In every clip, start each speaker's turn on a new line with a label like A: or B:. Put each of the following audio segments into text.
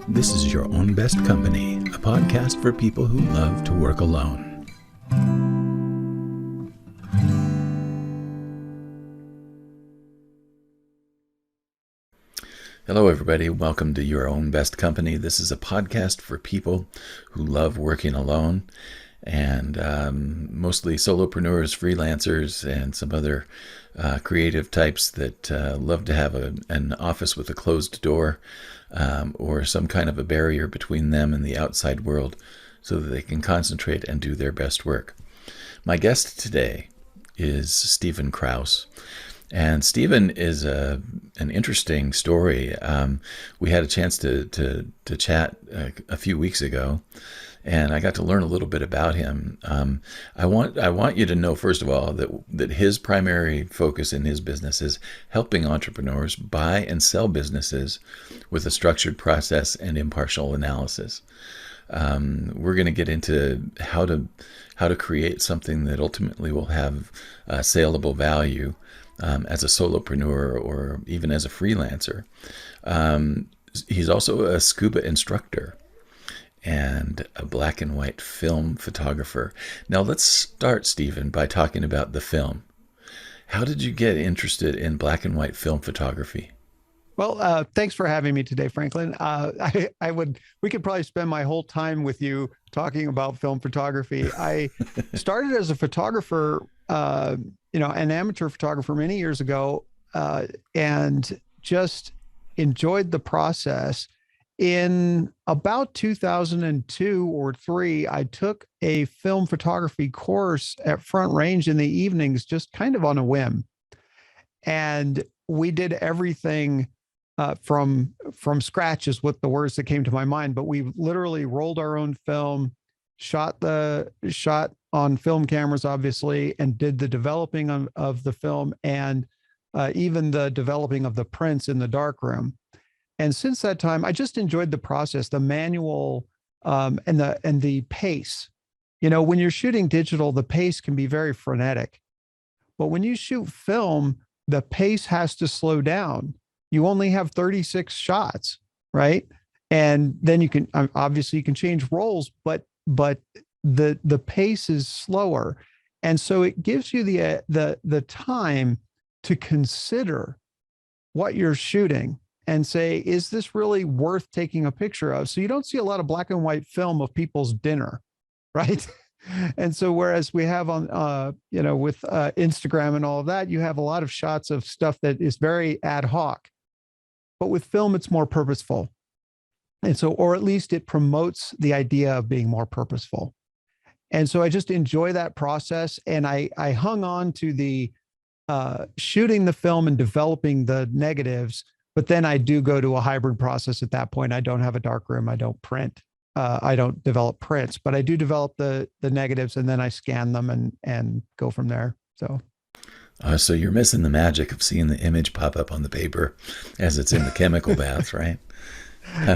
A: This is Your Own Best Company, a podcast for people who love to work alone. Hello, everybody. Welcome to Your Own Best Company. This is a podcast for people who love working alone, and mostly solopreneurs, freelancers, and some other creative types that love to have an office with a closed door or some kind of a barrier between them and the outside world so that they can concentrate and do their best work. My guest today is Stephen Krausse. And Stephen is an interesting story. We had a chance to chat a few weeks ago, and I got to learn a little bit about him. I want you to know, first of all, that his primary focus in his business is helping entrepreneurs buy and sell businesses with a structured process and impartial analysis. We're going to get into how to create something that ultimately will have saleable value as a solopreneur or even as a freelancer. He's also a scuba instructor and a black and white film photographer. Now let's start, Stephen, by talking about the film. How did you get interested in black and white film photography?
B: Well, thanks for having me today, Franklin. We could probably spend my whole time with you talking about film photography. I started as a photographer, an amateur photographer many years ago, and just enjoyed the process. In about 2002 or three, I took a film photography course at Front Range in the evenings, just kind of on a whim. And we did everything from scratch is what the words that came to my mind, but we literally rolled our own film, shot on film cameras, obviously, and did the developing of the film and even the developing of the prints in the darkroom. And since that time, I just enjoyed the process, the manual, and the pace. You know, when you're shooting digital, the pace can be very frenetic, but when you shoot film, the pace has to slow down. You only have 36 shots, right? And then you can obviously you can change roles, but the pace is slower, and so it gives you the time to consider what you're shooting and say, is this really worth taking a picture of? So you don't see a lot of black and white film of people's dinner, right? And so whereas we have on, with Instagram and all of that, you have a lot of shots of stuff that is very ad hoc. But with film, it's more purposeful. And so, or at least it promotes the idea of being more purposeful. And so I just enjoy that process. And I hung on to the shooting the film and developing the negatives. But then I do go to a hybrid process at that point. I don't have a darkroom. I don't print. I don't develop prints, but I do develop the negatives, and then I scan them and go from there.
A: So you're missing the magic of seeing the image pop up on the paper as it's in the chemical bath, right?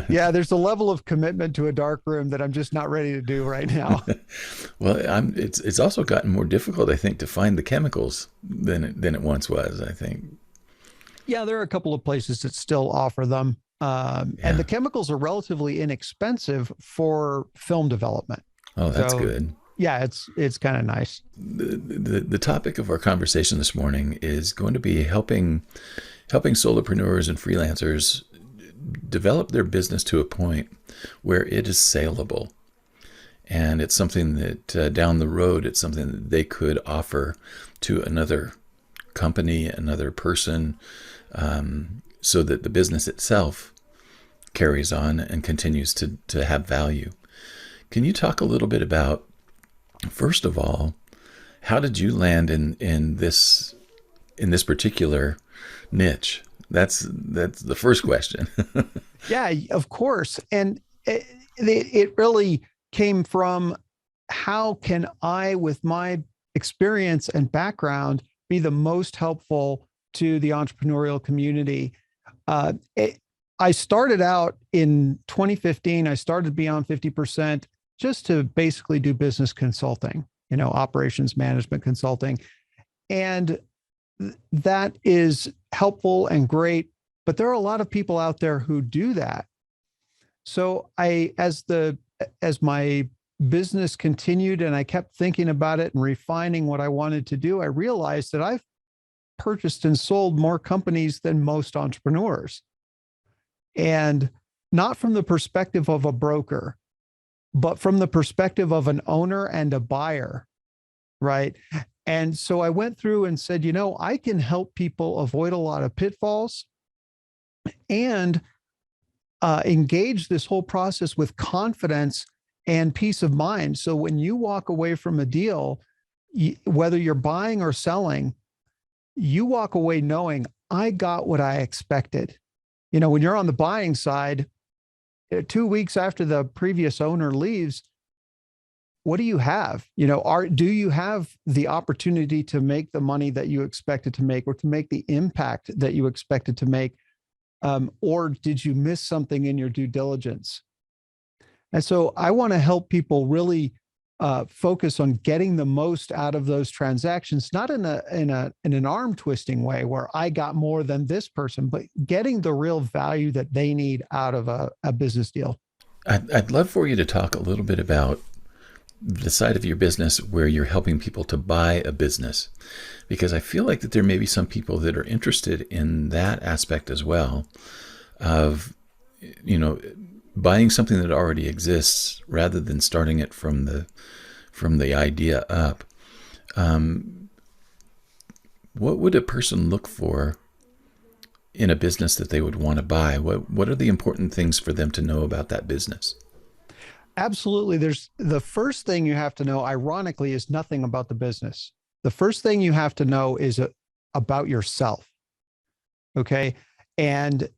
B: Yeah, there's a level of commitment to a darkroom that I'm just not ready to do right now.
A: Well, it's also gotten more difficult, I think, to find the chemicals than it once was, I think.
B: Yeah, there are a couple of places that still offer them. And the chemicals are relatively inexpensive for film development.
A: Oh, that's good.
B: Yeah, it's kind of nice.
A: The topic of our conversation this morning is going to be helping solopreneurs and freelancers develop their business to a point where it is saleable. And it's something that down the road, it's something that they could offer to another company, another person, so that the business itself carries on and continues to have value. Can you talk a little bit about, first of all, how did you land in this particular niche? That's the first question.
B: Yeah, of course. And it really came from, how can I, with my experience and background, be the most helpful to the entrepreneurial community? I started out in 2015. I started Beyond 50% just to basically do business consulting, operations management consulting. And that is helpful and great, but there are a lot of people out there who do that. So as my business continued and I kept thinking about it and refining what I wanted to do, I realized that I've purchased and sold more companies than most entrepreneurs. And not from the perspective of a broker, but from the perspective of an owner and a buyer, right? And so I went through and said, I can help people avoid a lot of pitfalls and engage this whole process with confidence and peace of mind. So when you walk away from a deal, whether you're buying or selling, you walk away knowing I got what I expected. When you're on the buying side, 2 weeks after the previous owner leaves, what do you have? Do you have the opportunity to make the money that you expected to make, or to make the impact that you expected to make? Or did you miss something in your due diligence? And so I want to help people really focus on getting the most out of those transactions, not in an arm twisting way where I got more than this person, but getting the real value that they need out of a business deal.
A: I'd love for you to talk a little bit about the side of your business where you're helping people to buy a business, because I feel like that there may be some people that are interested in that aspect as well, of, buying something that already exists rather than starting it from the idea up. What would a person look for in a business that they would want to buy? What are the important things for them to know about that business?
B: Absolutely. There's the first thing you have to know, ironically, is nothing about the business. The first thing you have to know is about yourself. Okay. And,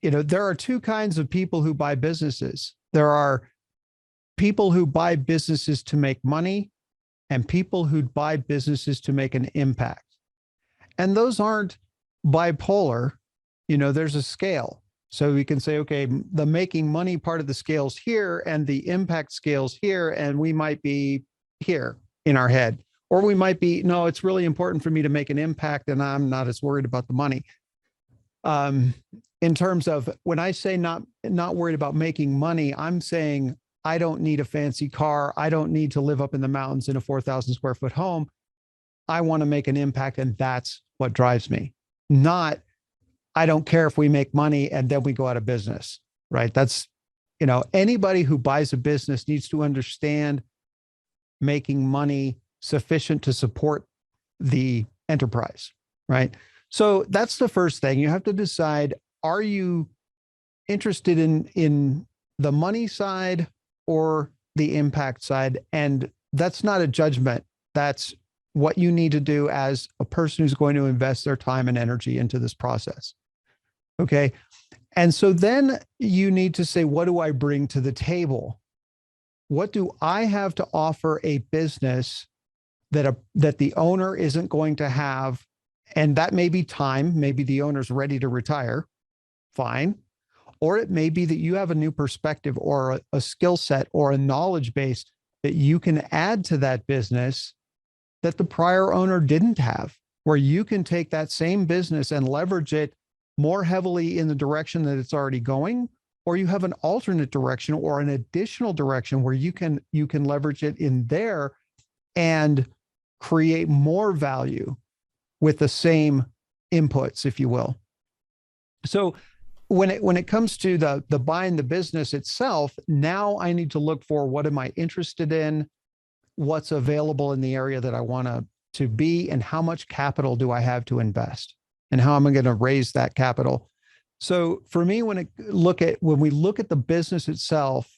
B: there are two kinds of people who buy businesses. There are people who buy businesses to make money, and people who buy businesses to make an impact. And those aren't bipolar. There's a scale. So we can say, okay, the making money part of the scale's here and the impact scale's here, and we might be here in our head. Or we might be, no, it's really important for me to make an impact and I'm not as worried about the money. In terms of when I say not worried about making money, I'm saying I don't need a fancy car. I don't need to live up in the mountains in a 4,000 square foot home. I want to make an impact, and that's what drives me. Not, I don't care if we make money and then we go out of business, right? That's, anybody who buys a business needs to understand making money sufficient to support the enterprise, right? So that's the first thing. You have to decide, are you interested in the money side or the impact side? And that's not a judgment. That's what you need to do as a person who's going to invest their time and energy into this process. Okay. And so then you need to say, what do I bring to the table? What do I have to offer a business that the owner isn't going to have? And that may be time. Maybe the owner's ready to retire. Fine. Or it may be that you have a new perspective or a skill set or a knowledge base that you can add to that business that the prior owner didn't have, where you can take that same business and leverage it more heavily in the direction that it's already going, or you have an alternate direction or an additional direction where you can leverage it in there and create more value with the same inputs, if you will. So when it comes to the buying the business itself, now I need to look for, what am I interested in? What's available in the area that I want to be, and how much capital do I have to invest, and how am I going to raise that capital? So for me, when we look at the business itself,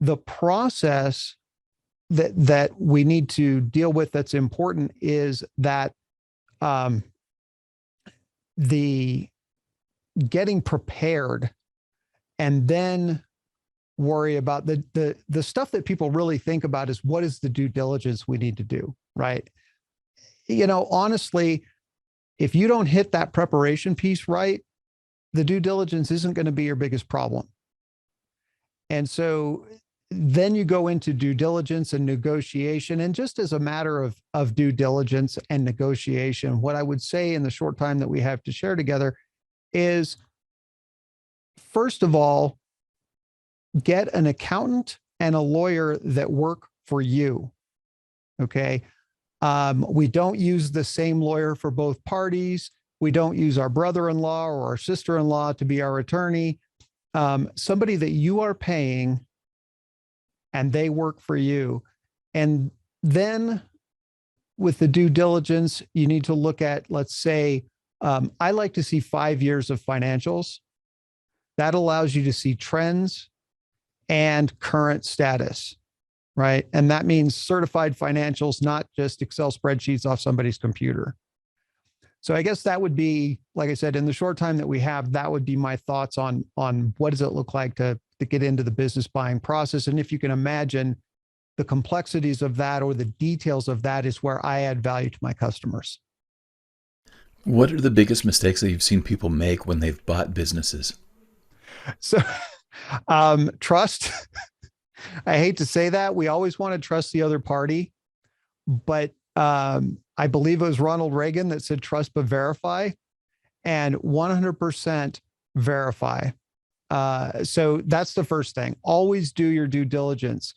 B: the process that we need to deal with that's important is that the getting prepared, and then worry about the stuff that people really think about is, what is the due diligence we need to do, right? Honestly, if you don't hit that preparation piece right, the due diligence isn't going to be your biggest problem. And so then you go into due diligence and negotiation. And just as a matter of due diligence and negotiation, what I would say in the short time that we have to share together is, first of all, get an accountant and a lawyer that work for you. Okay. We don't use the same lawyer for both parties. We don't use our brother-in-law or our sister-in-law to be our attorney. Somebody that you are paying and they work for you. And then with the due diligence, you need to look at, let's say, I like to see 5 years of financials. That allows you to see trends and current status, right? And that means certified financials, not just Excel spreadsheets off somebody's computer. So I guess that would be, like I said, in the short time that we have, that would be my thoughts on what does it look like to get into the business buying process. And if you can imagine the complexities of that or the details of that is where I add value to my customers.
A: What are the biggest mistakes that you've seen people make when they've bought businesses?
B: So trust. I hate to say that. We always want to trust the other party, but I believe it was Ronald Reagan that said trust but verify, and 100% verify. So that's the first thing. Always do your due diligence.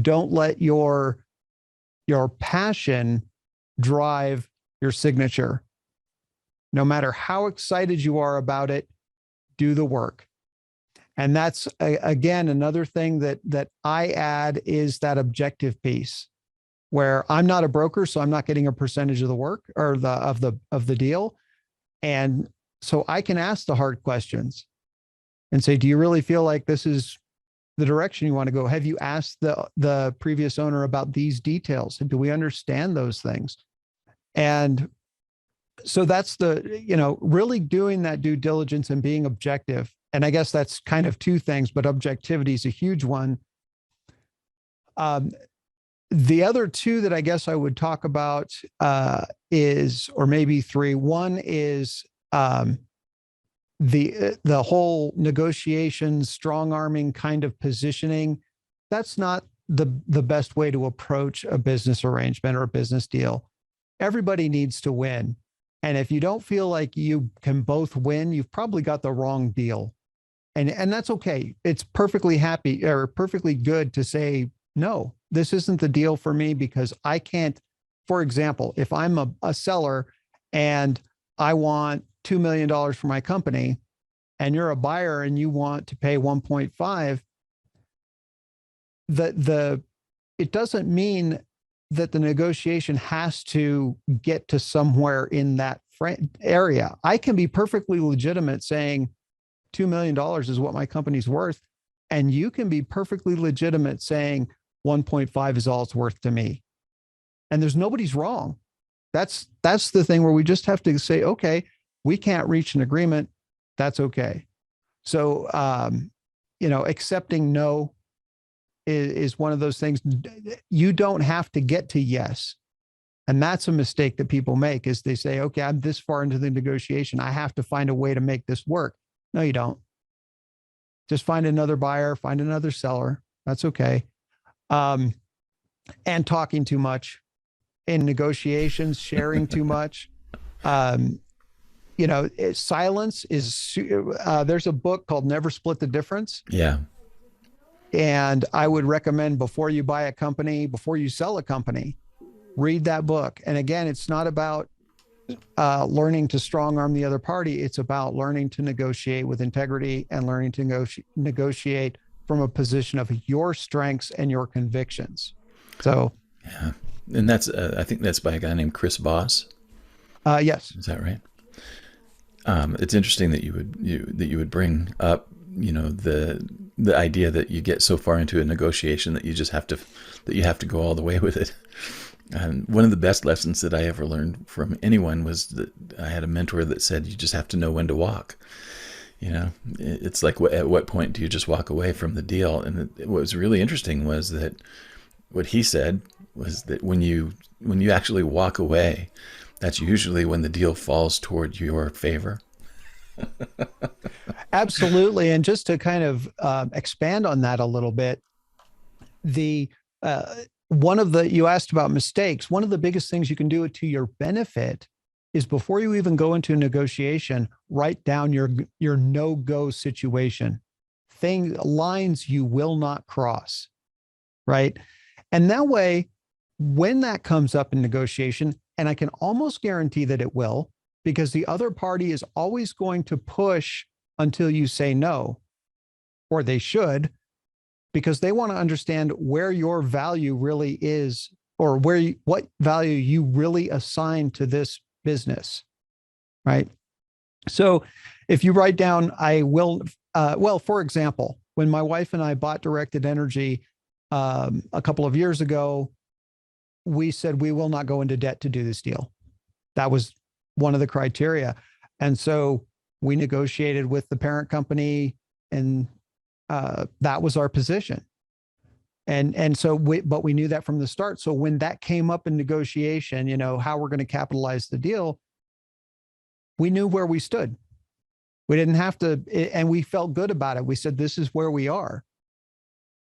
B: Don't let your passion drive your signature. No matter how excited you are about it, do the work. And that's, again, another thing that I add is that objective piece, where I'm not a broker, so I'm not getting a percentage of the work or of the deal. And so I can ask the hard questions and say, do you really feel like this is the direction you want to go? Have you asked the previous owner about these details? Do we understand those things? And so that's really doing that due diligence and being objective. And I guess that's kind of two things, but objectivity is a huge one. The other two that I guess I would talk about is, or maybe three. One is the whole negotiation, strong arming kind of positioning. That's not the best way to approach a business arrangement or a business deal. Everybody needs to win. And if you don't feel like you can both win, you've probably got the wrong deal. And that's okay. It's perfectly good to say, no, this isn't the deal for me because I can't. For example, if I'm a seller and I want $2 million for my company and you're a buyer and you want to pay 1.5, it doesn't mean that the negotiation has to get to somewhere in that area. I can be perfectly legitimate saying $2 million is what my company's worth. And you can be perfectly legitimate saying 1.5 is all it's worth to me. And nobody's wrong. That's the thing where we just have to say, okay, we can't reach an agreement. That's okay. So, accepting no is one of those things. You don't have to get to yes. And that's a mistake that people make is they say, okay, I'm this far into the negotiation. I have to find a way to make this work. No, you don't. Just find another buyer, find another seller. That's okay. And talking too much in negotiations, sharing too much. Silence is, there's a book called Never Split the Difference.
A: Yeah.
B: And I would recommend before you buy a company, before you sell a company, read that book. And again, it's not about learning to strong arm the other party. It's about learning to negotiate with integrity and learning to negotiate from a position of your strengths and your convictions. So,
A: yeah. And that's, I think that's by a guy named Chris Voss.
B: Yes.
A: Is that right? It's interesting that you would bring up, the idea that you get so far into a negotiation that you have to go all the way with it. And one of the best lessons that I ever learned from anyone was that I had a mentor that said, you just have to know when to walk. It's like, at what point do you just walk away from the deal? And what was really interesting was that what he said was that when you actually walk away, that's usually when the deal falls toward your favor.
B: Absolutely. And just to kind of expand on that a little bit, you asked about mistakes. One of the biggest things you can do to your benefit is before you even go into a negotiation, write down your no-go situation. lines you will not cross, right? And that way, when that comes up in negotiation, and I can almost guarantee that it will, because the other party is always going to push until you say no, or they should, because they want to understand where your value really is, or what value you really assign to this business, right? So if you write down, I will, well, for example, when my wife and I bought Directed Energy a couple of years ago, we said we will not go into debt to do this deal. That was one of the criteria. And so we negotiated with the parent company, and that was our position. And so but we knew that from the start. So when that came up in negotiation, how we're going to capitalize the deal, we knew where we stood. We didn't have to, and we felt good about it. We said, this is where we are.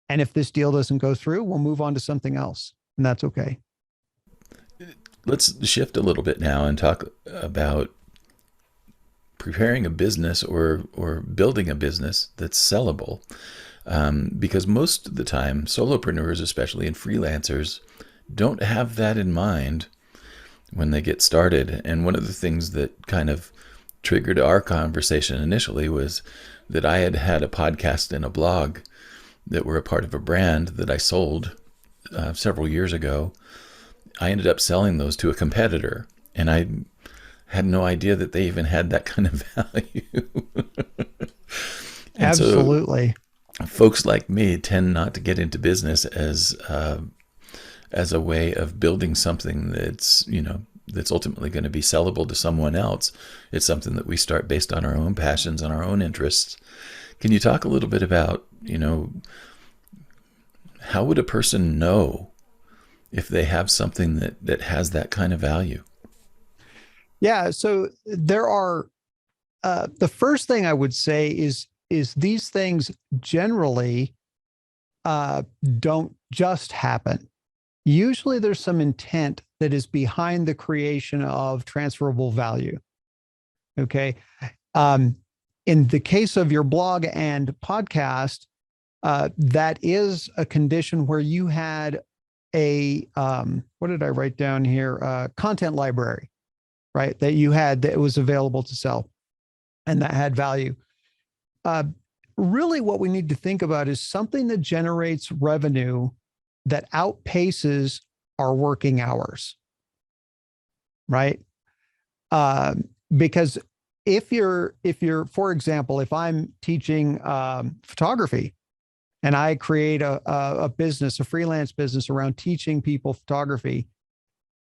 B: And if this deal doesn't go through, we'll move on to something else. And that's okay.
A: Let's shift a little bit now and talk about preparing a business or building a business that's sellable. Because most of the time, solopreneurs, especially, and freelancers, don't have that in mind when they get started. And one of the things that kind of triggered our conversation initially was that I had a podcast and a blog that were a part of a brand that I sold several years ago. I ended up selling those to a competitor, and I had no idea that they even had that kind of value.
B: Absolutely.
A: So folks like me tend not to get into business as a way of building something that's ultimately going to be sellable to someone else. It's something that we start based on our own passions and our own interests. Can you talk a little bit about, how would a person know if they have something that has that kind of value?
B: Yeah. So there are, the first thing I would say is these things generally don't just happen. Usually there's some intent that is behind the creation of transferable value. Okay. In the case of your blog and podcast, that is a condition where you had a, what did I write down here? Content library, right? That you had that was available to sell and that had value. Really what we need to think about is something that generates revenue that outpaces our working hours, right? Because if you're, for example, if I'm teaching photography and I create a business, a freelance business around teaching people photography,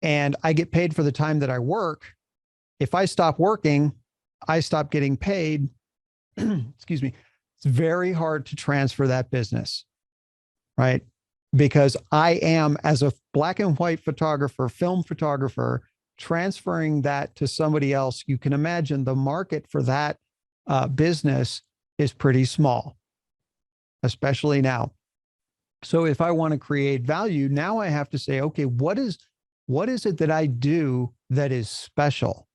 B: and I get paid for the time that I work, if I stop working, I stop getting paid. Excuse me. It's very hard to transfer that business, right? Because I am, as a black and white photographer, film photographer, transferring that to somebody else. You can imagine the market for that business is pretty small, especially now. So if I want to create value, now I have to say, okay, what is it that I do that is special,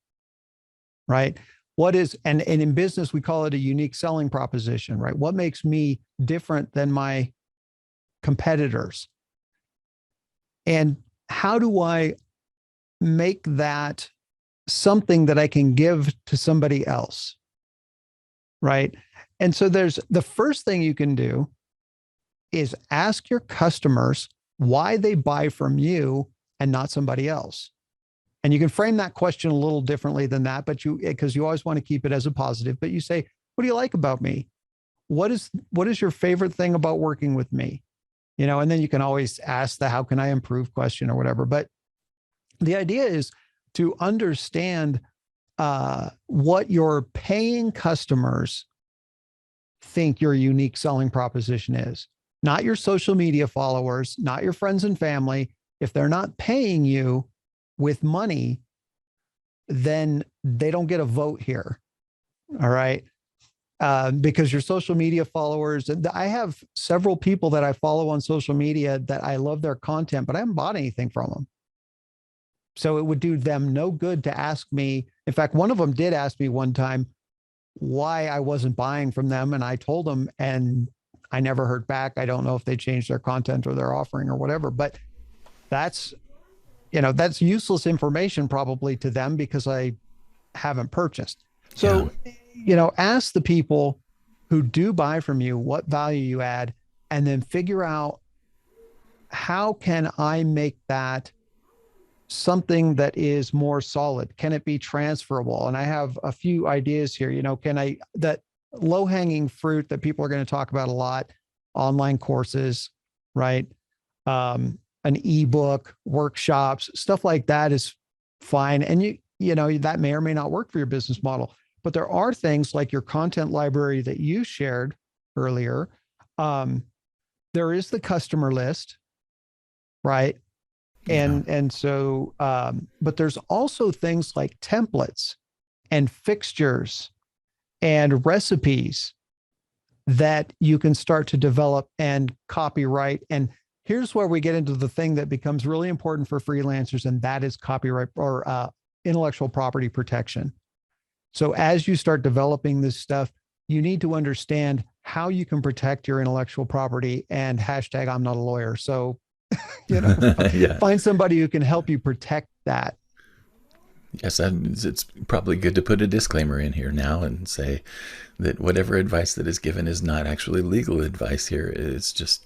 B: right? What is, and in business, we call it a unique selling proposition, right? What makes me different than my competitors? And how do I make that something that I can give to somebody else, right? And so there's the first thing you can do is ask your customers why they buy from you and not somebody else. And you can frame that question a little differently than that, but because you always want to keep it as a positive, but you say, what do you like about me? What is your favorite thing about working with me? And then you can always ask the how can I improve question or whatever. But the idea is to understand what your paying customers think your unique selling proposition is. Not your social media followers, not your friends and family. If they're not paying you with money, then they don't get a vote here. All right. Because your social media followers, I have several people that I follow on social media that I love their content, but I haven't bought anything from them. So it would do them no good to ask me. In fact, one of them did ask me one time, why I wasn't buying from them. And I told them, and I never heard back. I don't know if they changed their content or their offering or whatever, but that's, that's useless information probably to them because I haven't purchased.
A: Yeah.
B: So, ask the people who do buy from you what value you add, and then figure out, how can I make that something that is more solid? Can it be transferable? And I have a few ideas here. That low hanging fruit that people are going to talk about a lot, online courses, right? An ebook, workshops, stuff like that is fine. And that may or may not work for your business model. But there are things like your content library that you shared earlier. There is the customer list, right?
A: Yeah.
B: And so, but there's also things like templates and fixtures and recipes that you can start to develop and copyright. And here's where we get into the thing that becomes really important for freelancers, and that is copyright or intellectual property protection. So as you start developing this stuff, you need to understand how you can protect your intellectual property, and hashtag I'm not a lawyer. So,
A: Yeah.
B: find somebody who can help you protect that.
A: Yes, it's probably good to put a disclaimer in here now and say that whatever advice that is given is not actually legal advice here. It's just,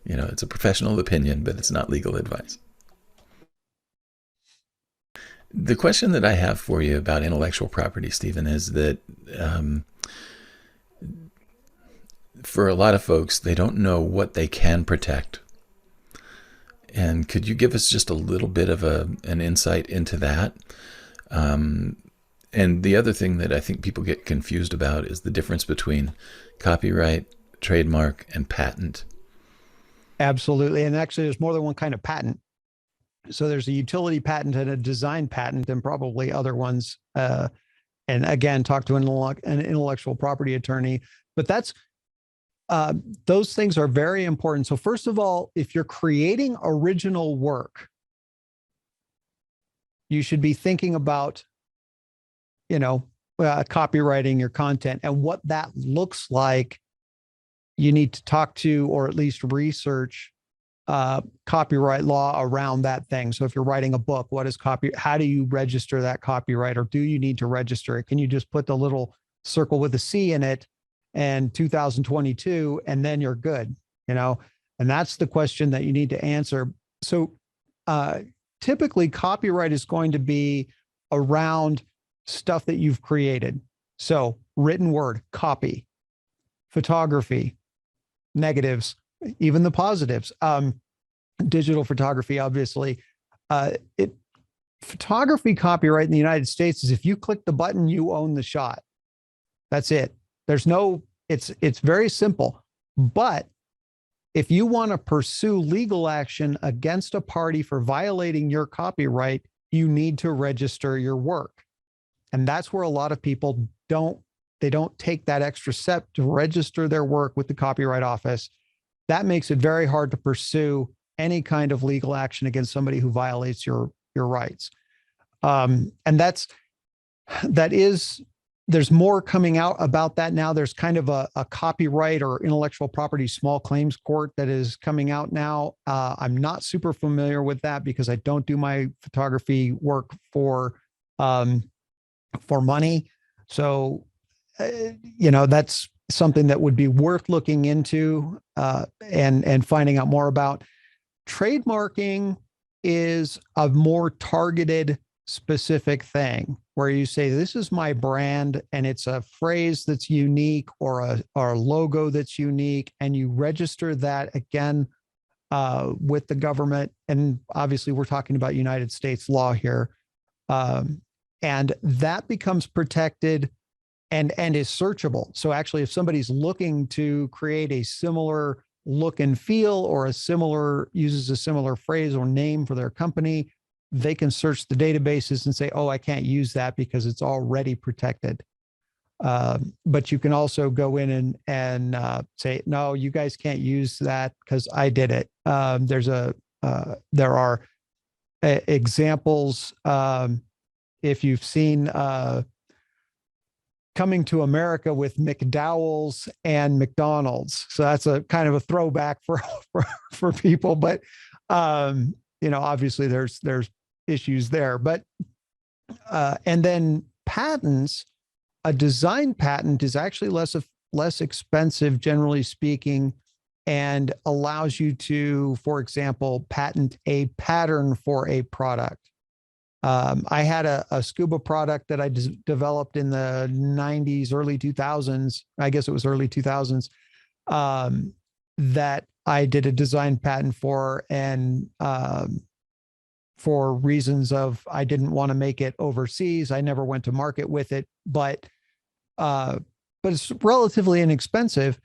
A: it's a professional opinion, but it's not legal advice. The question that I have for you about intellectual property, Stephen, is that for a lot of folks, they don't know what they can protect. And could you give us just a little bit of an insight into that? And the other thing that I think people get confused about is the difference between copyright, trademark, and patent.
B: Absolutely. And actually, there's more than one kind of patent. So there's a utility patent and a design patent, and probably other ones. And again, talk to an intellectual property attorney. But those things are very important. So first of all, if you're creating original work, you should be thinking about, copywriting your content, and what that looks like. You need to talk to, or at least research, copyright law around that thing. So if you're writing a book, how do you register that copyright, or do you need to register it? Can you just put the little circle with a C in it and 2022, and then you're good, and that's the question that you need to answer. So typically copyright is going to be around stuff that you've created. So written word, copy, photography, negatives, even the positives, digital photography, obviously. Photography copyright in the United States is, if you click the button, you own the shot. That's it. It's very simple. But if you want to pursue legal action against a party for violating your copyright, you need to register your work. And that's where a lot of people don't take that extra step to register their work with the Copyright Office. That makes it very hard to pursue any kind of legal action against somebody who violates your rights. And there's more coming out about that now. There's kind of a copyright or intellectual property small claims court that is coming out now. I'm not super familiar with that because I don't do my photography work for money. So, that's something that would be worth looking into and finding out more about. Trademarking is a more targeted, specific thing where you say, this is my brand, and it's a phrase that's unique, or a logo that's unique, and you register that again with the government. And obviously we're talking about United States law here. And that becomes protected and is searchable. So actually, if somebody's looking to create a similar look and feel, or uses a similar phrase or name for their company, they can search the databases and say, oh, I can't use that because it's already protected. But you can also go in and say, no, you guys can't use that because I did it. There are examples. If you've seen coming to America with McDowell's and McDonald's. So that's a kind of a throwback for people, but obviously there's issues there. But and then patents, a design patent is actually less expensive, generally speaking, and allows you to, for example, patent a pattern for a product. I had a scuba product that I developed in the 90s, early 2000s. I guess it was early 2000s, that I did a design patent for, and for reasons of I didn't want to make it overseas. I never went to market with it, but it's relatively inexpensive.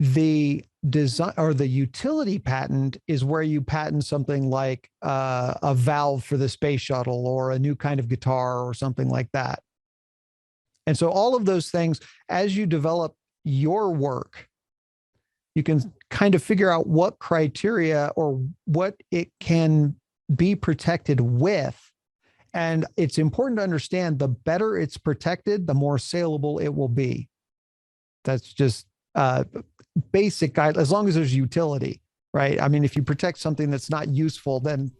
B: The design or the utility patent is where you patent something like a valve for the space shuttle or a new kind of guitar or something like that. And so all of those things, as you develop your work, you can kind of figure out what criteria or what it can be protected with. And it's important to understand, the better it's protected, the more saleable it will be. That's just basic guide, as long as there's utility, right? I mean, if you protect something that's not useful, then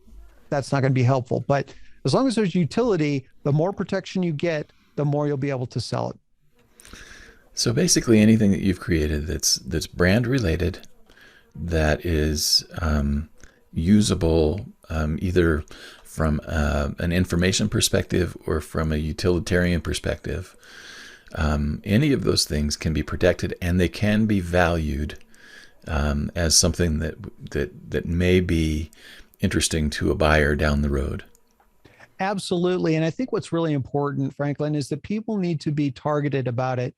B: that's not going to be helpful. But as long as there's utility, the more protection you get, the more you'll be able to sell it.
A: So basically, anything that you've created that's brand related, that is usable, either from an information perspective or from a utilitarian perspective. Any of those things can be protected, and they can be valued as something that may be interesting to a buyer down the road.
B: Absolutely. And I think what's really important, Franklin, is that people need to be targeted about it.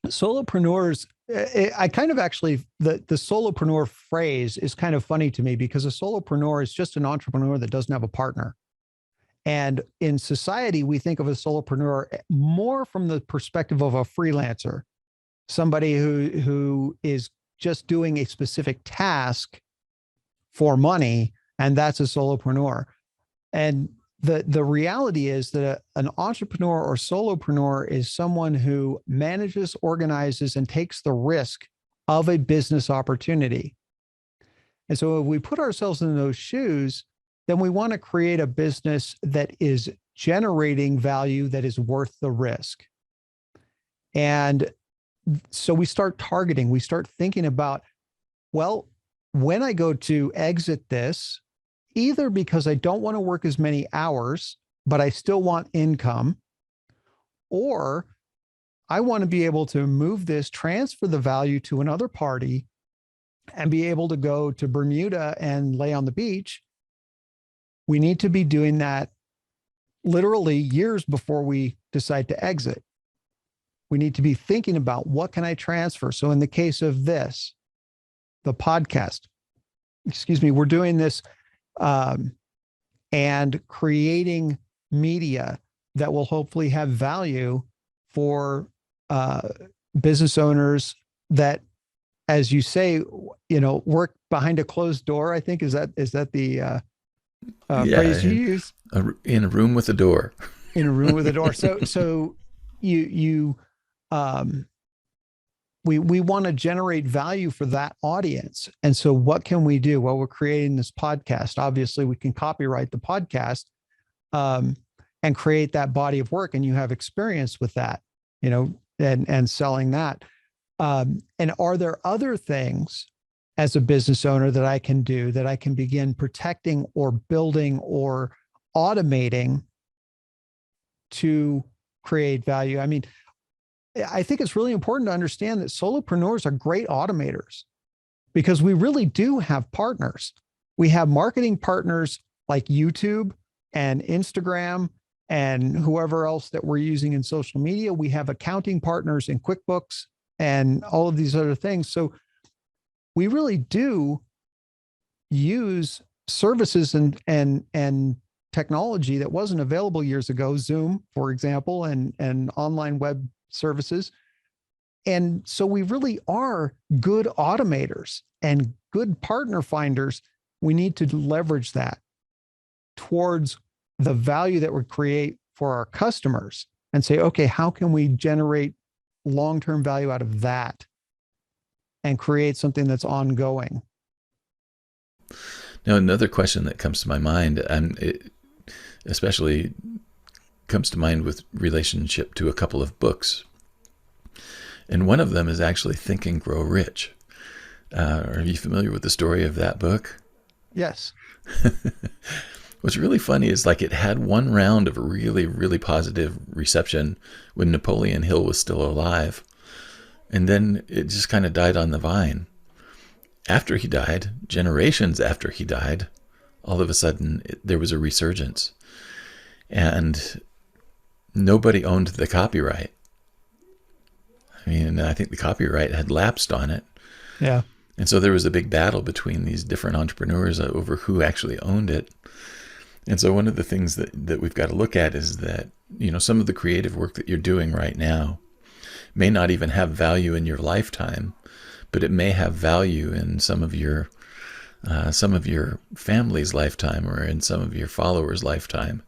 B: Solopreneurs, I kind of actually, the solopreneur phrase is kind of funny to me, because a solopreneur is just an entrepreneur that doesn't have a partner. And in society, we think of a solopreneur more from the perspective of a freelancer, somebody who is just doing a specific task for money, and that's a solopreneur. And the reality is that an entrepreneur or solopreneur is someone who manages, organizes, and takes the risk of a business opportunity. And so if we put ourselves in those shoes, then we want to create a business that is generating value that is worth the risk. And so we start targeting, we start thinking about, well, when I go to exit this, either because I don't want to work as many hours, but I still want income, or I want to be able to move this, transfer the value to another party, and be able to go to Bermuda and lay on the beach. We need to be doing that literally years before we decide to exit. We need to be thinking about, what can I transfer? So in the case of this, the podcast, we're doing this and creating media that will hopefully have value for business owners that, as you say, work behind a closed door. I think is that the phrase you use?
A: In a room with a door.
B: In a room with a door. So we want to generate value for that audience. And so what can we do? Well, we're creating this podcast. Obviously, we can copyright the podcast and create that body of work. And you have experience with that, and selling that. And are there other things as a business owner that I can do, that I can begin protecting or building or automating to create value? I mean, I think it's really important to understand that solopreneurs are great automators, because we really do have partners. We have marketing partners like YouTube and Instagram and whoever else that we're using in social media. We have accounting partners in QuickBooks and all of these other things. So we really do use services and technology that wasn't available years ago, Zoom, for example, and online web services. And so we really are good automators and good partner finders. We need to leverage that towards the value that we create for our customers. and say, okay, how can we generate long-term value out of that and create something that's ongoing?
A: Now, another question that comes to my mind, and it especially comes to mind with relationship to a couple of books. And one of them is actually Think and Grow Rich. Are you familiar with the story of that book?
B: Yes.
A: What's really funny is like it had one round of really, really positive reception when Napoleon Hill was still alive. And then it just kind of died on the vine. After he died, generations after he died, all of a sudden there was a resurgence. And nobody owned the copyright. I mean, I think the copyright had lapsed on it.
B: Yeah.
A: And so there was a big battle between these different entrepreneurs over who actually owned it. And so one of the things that we've got to look at is that, some of the creative work that you're doing right now may not even have value in your lifetime, but it may have value in some of your family's lifetime or in some of your followers' lifetime.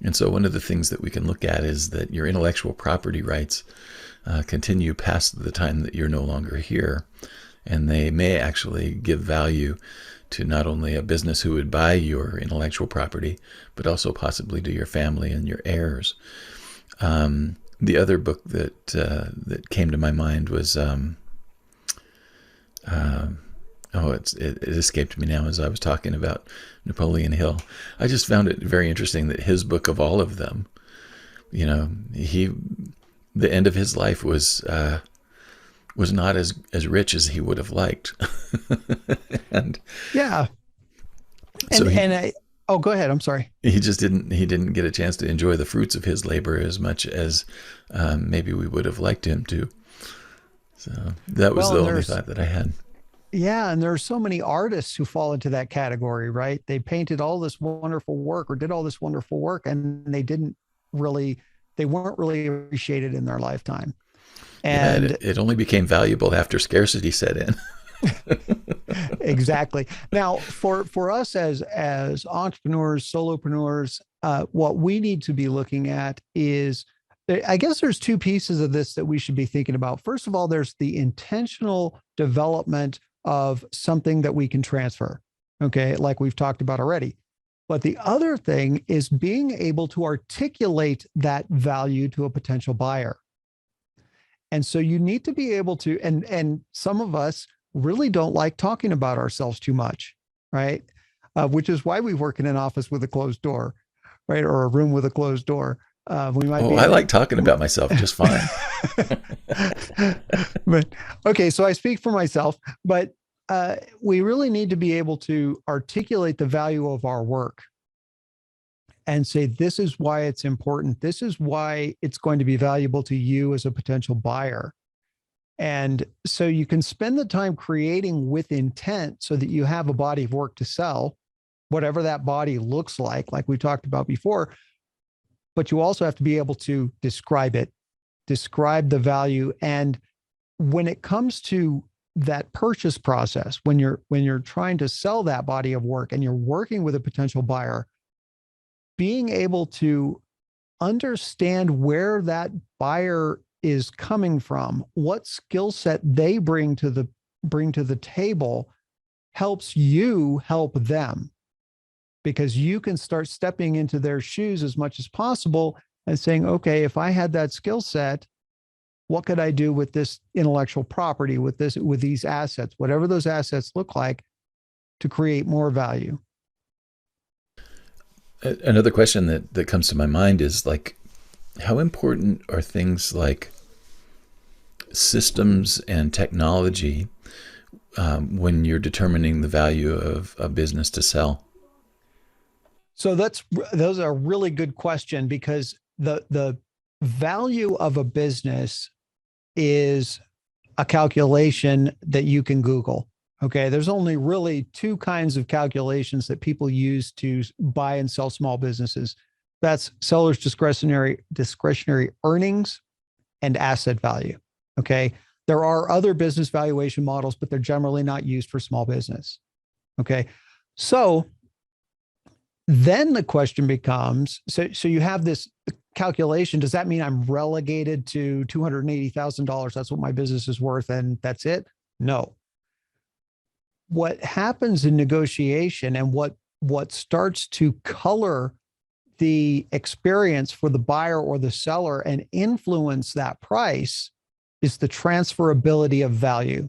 A: And so one of the things that we can look at is that your intellectual property rights continue past the time that you're no longer here. And they may actually give value to not only a business who would buy your intellectual property, but also possibly to your family and your heirs. The other book that came to my mind was, it escaped me now as I was talking about Napoleon Hill. I just found it very interesting that his book of all of them, the end of his life was not as rich as he would have liked. And
B: yeah.
A: so
B: go ahead. I'm sorry.
A: He didn't get a chance to enjoy the fruits of his labor as much as maybe we would have liked him to. So that was the only thought that I had.
B: Yeah. And there are so many artists who fall into that category, right? They painted all this wonderful work or did all this wonderful work, and they weren't really appreciated in their lifetime. And
A: it only became valuable after scarcity set in.
B: Exactly. Now, for us as entrepreneurs, solopreneurs, what we need to be looking at is, I guess there's two pieces of this that we should be thinking about. First of all, there's the intentional development of something that we can transfer, okay, like we've talked about already. But the other thing is being able to articulate that value to a potential buyer. And so you need to be able to, and some of us really don't like talking about ourselves too much, right? Which is why we work in an office with a closed door, right? Or a room with a closed door. I
A: like talking about myself just fine.
B: But okay, so I speak for myself, but we really need to be able to articulate the value of our work and say, this is why it's important. This is why it's going to be valuable to you as a potential buyer. And so you can spend the time creating with intent so that you have a body of work to sell, whatever that body looks like we talked about before. But you also have to be able to describe it, describe the value. And when it comes to that purchase process, when you're trying to sell that body of work and you're working with a potential buyer, being able to understand where that buyer is coming from, what skill set they bring to the table, helps you help them, because you can start stepping into their shoes as much as possible and saying, okay, if I had that skill set, what could I do with this intellectual property, with these assets, whatever those assets look like, to create more value?
A: Another question that comes to my mind is, like, how important are things like systems and technology when you're determining the value of a business to sell?
B: So those are a really good question, because the value of a business is a calculation that you can Google. Okay. There's only really two kinds of calculations that people use to buy and sell small businesses. That's seller's discretionary earnings and asset value. Okay. There are other business valuation models, but they're generally not used for small business. Okay. So then the question becomes, so you have this calculation, does that mean I'm relegated to $280,000? That's what my business is worth, and that's it? No. What happens in negotiation and what starts to color the experience for the buyer or the seller and influence that price is the transferability of value.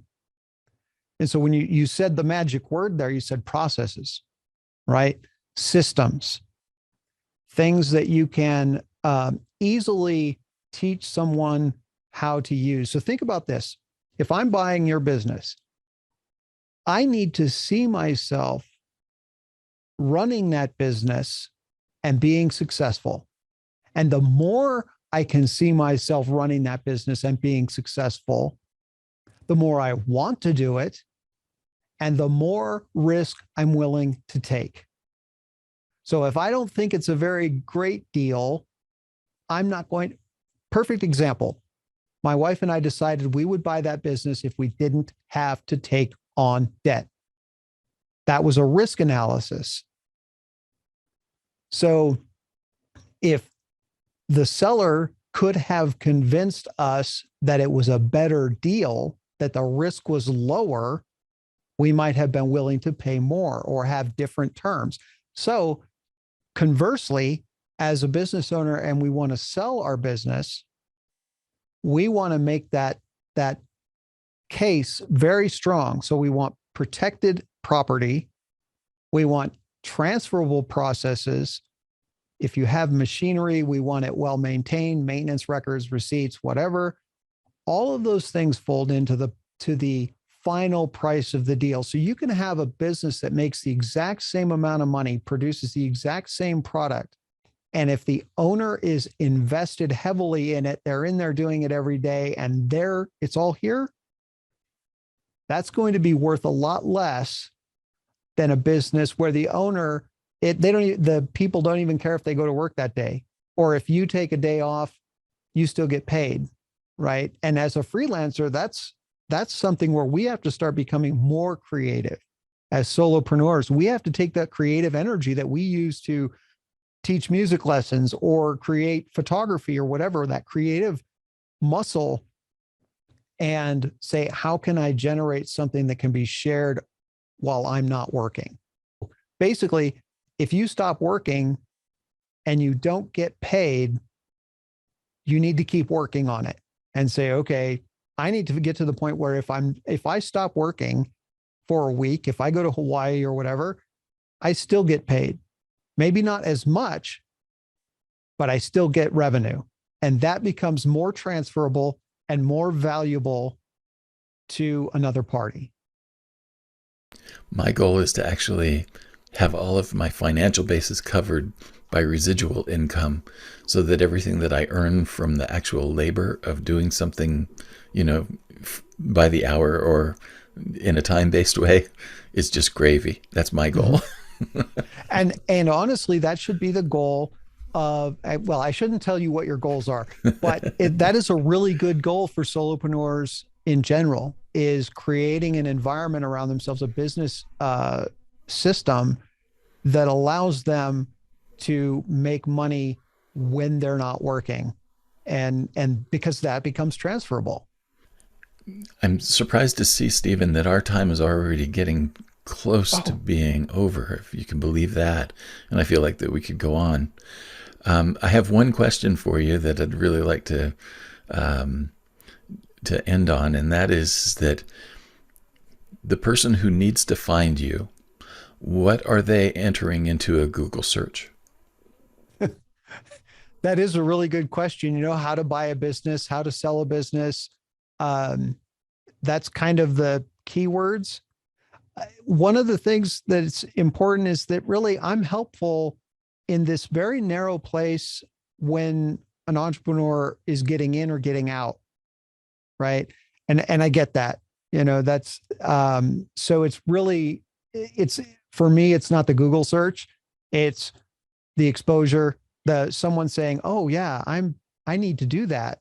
B: And so when you said the magic word there, you said processes, right? Systems, things that you can easily teach someone how to use. So think about this. If I'm buying your business, I need to see myself running that business and being successful. And the more I can see myself running that business and being successful, the more I want to do it and the more risk I'm willing to take. So if I don't think it's a very great deal, I'm not going. Perfect example. My wife and I decided we would buy that business if we didn't have to take on debt. That was a risk analysis. So if the seller could have convinced us that it was a better deal, that the risk was lower, we might have been willing to pay more or have different terms. So conversely, as a business owner and we want to sell our business, we want to make that case very strong. So we want protected property. We want transferable processes. If you have machinery, we want it well maintained, maintenance records, receipts, whatever. All of those things fold into the final price of the deal. So you can have a business that makes the exact same amount of money, produces the exact same product. And if the owner is invested heavily in it, they're in there doing it every day, and it's all here, that's going to be worth a lot less than a business where the owner, the people don't even care if they go to work that day, or if you take a day off, you still get paid, right? And as a freelancer, that's something where we have to start becoming more creative. As solopreneurs, we have to take that creative energy that we use to teach music lessons or create photography or whatever, that creative muscle, and say, how can I generate something that can be shared while I'm not working? Basically, if you stop working and you don't get paid, you need to keep working on it and say, okay, I need to get to the point where if I stop working for a week, if I go to Hawaii or whatever, I still get paid. Maybe not as much, but I still get revenue. And that becomes more transferable and more valuable to another party.
A: My goal is to actually have all of my financial bases covered by residual income, so that everything that I earn from the actual labor of doing something, by the hour or in a time-based way, is just gravy. That's my goal.
B: Mm-hmm. And honestly, that should be the goal of, well, I shouldn't tell you what your goals are, but that is a really good goal for solopreneurs in general, is creating an environment around themselves, a business system that allows them to make money when they're not working. And because that becomes transferable.
A: I'm surprised to see, Stephen, that our time is already getting close to being over, if you can believe that. And I feel like that we could go on. I have one question for you that I'd really like to end on, and that is that the person who needs to find you, what are they entering into a Google search?
B: That is a really good question. How to buy a business, how to sell a business. That's kind of the keywords. One of the things that's important is that really I'm helpful in this very narrow place when an entrepreneur is getting in or getting out, right? And I get that, that's, so it's really, for me, it's not the Google search, it's the exposure, someone saying, oh yeah, I need to do that.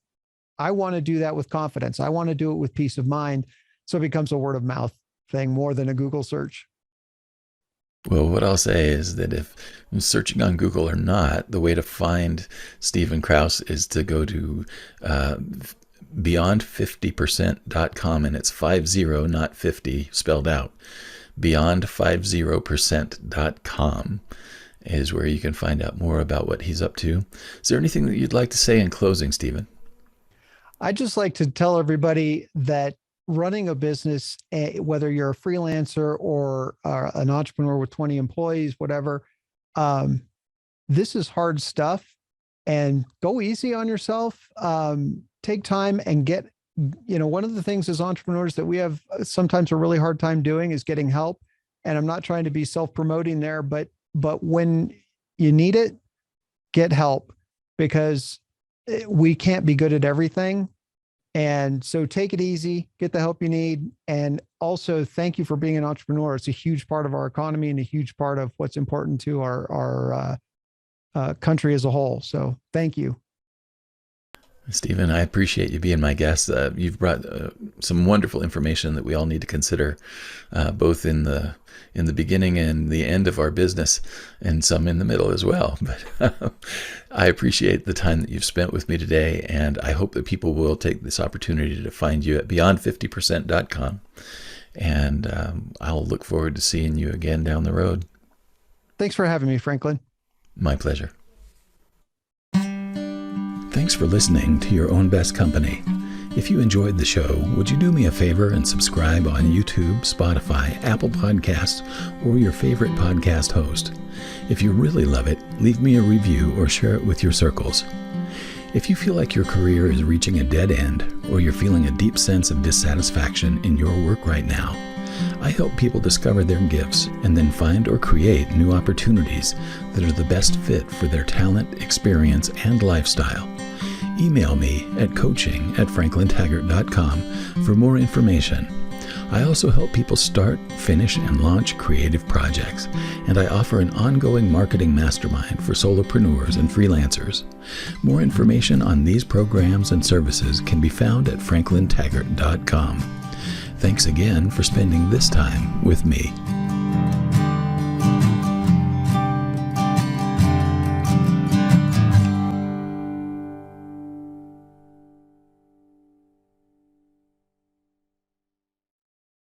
B: I want to do that with confidence. I want to do it with peace of mind. So it becomes a word of mouth thing more than a Google search.
A: Well, what I'll say is that if searching on Google or not, the way to find Stephen Krausse is to go to beyond50%.com, and it's 50, not 50, spelled out. Beyond50%.com is where you can find out more about what he's up to. Is there anything that you'd like to say in closing, Stephen?
B: I'd just like to tell everybody that running a business, whether you're a freelancer or an entrepreneur with 20 employees, whatever, this is hard stuff, and go easy on yourself. Take time and get, one of the things as entrepreneurs that we have sometimes a really hard time doing is getting help. And I'm not trying to be self-promoting there, but when you need it, get help, because we can't be good at everything. And so take it easy, get the help you need. And also thank you for being an entrepreneur. It's a huge part of our economy and a huge part of what's important to our country as a whole. So thank you.
A: Stephen, I appreciate you being my guest. You've brought some wonderful information that we all need to consider, both in the beginning and the end of our business, and some in the middle as well. But I appreciate the time that you've spent with me today, and I hope that people will take this opportunity to find you at beyond50%.com. And I'll look forward to seeing you again down the road.
B: Thanks for having me, Franklin.
A: My pleasure. Thanks for listening to Your Own Best Company. If you enjoyed the show, would you do me a favor and subscribe on YouTube, Spotify, Apple Podcasts, or your favorite podcast host? If you really love it, leave me a review or share it with your circles. If you feel like your career is reaching a dead end, or you're feeling a deep sense of dissatisfaction in your work right now, I help people discover their gifts and then find or create new opportunities that are the best fit for their talent, experience, and lifestyle. Email me at coaching@franklintaggart.com for more information. I also help people start, finish, and launch creative projects, and I offer an ongoing marketing mastermind for solopreneurs and freelancers. More information on these programs and services can be found at franklintaggart.com. Thanks again for spending this time with me.